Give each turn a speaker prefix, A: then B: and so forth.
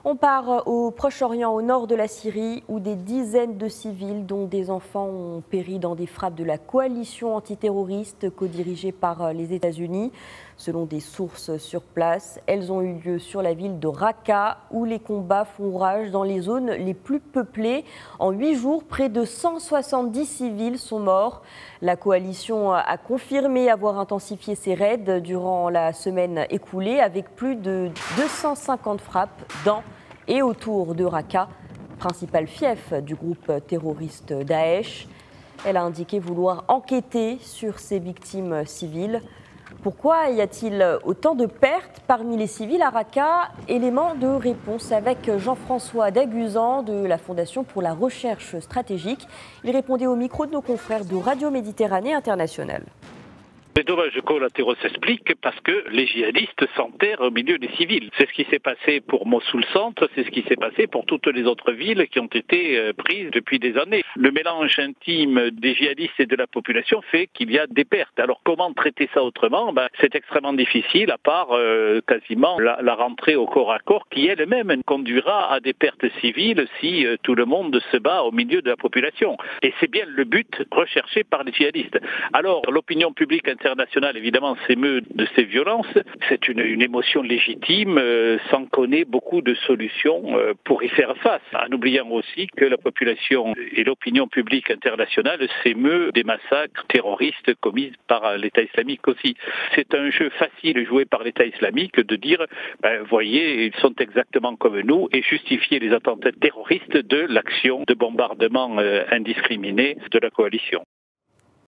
A: On part au Proche-Orient, au nord de la Syrie, où des dizaines de civils, dont des enfants, ont péri dans des frappes de la coalition antiterroriste co-dirigée par les États-Unis. Selon des sources sur place, elles ont eu lieu sur la ville de Raqqa, où les combats font rage dans les zones les plus peuplées. En 8 jours, près de 170 civils sont morts. La coalition a confirmé avoir intensifié ses raids durant la semaine écoulée, avec plus de 250 frappes dans et autour de Raqqa, principal fief du groupe terroriste Daesh. Elle a indiqué vouloir enquêter sur ces victimes civiles. Pourquoi y a-t-il autant de pertes parmi les civils à Raqqa? Élément de réponse avec Jean-François Daguzan de la Fondation pour la recherche stratégique. Il répondait au micro de nos confrères de Radio Méditerranée Internationale.
B: Les dommages collatéraux s'expliquent parce que les djihadistes s'enterrent au milieu des civils. C'est ce qui s'est passé pour Mossoul-Centre, c'est ce qui s'est passé pour toutes les autres villes qui ont été prises depuis des années. Le mélange intime des djihadistes et de la population fait qu'il y a des pertes. Alors comment traiter ça autrement? C'est extrêmement difficile, à part quasiment la rentrée au corps à corps qui elle-même conduira à des pertes civiles si tout le monde se bat au milieu de la population. Et c'est bien le but recherché par les djihadistes. Alors l'opinion publique internationale, évidemment, s'émeut de ces violences. C'est une émotion légitime, sans qu'on ait beaucoup de solutions pour y faire face. En oubliant aussi que la population et l'opinion publique internationale s'émeut des massacres terroristes commis par l'État islamique aussi. C'est un jeu facile joué par l'État islamique de dire, voyez, ils sont exactement comme nous, et justifier les attentats terroristes de l'action de bombardement indiscriminé de la coalition.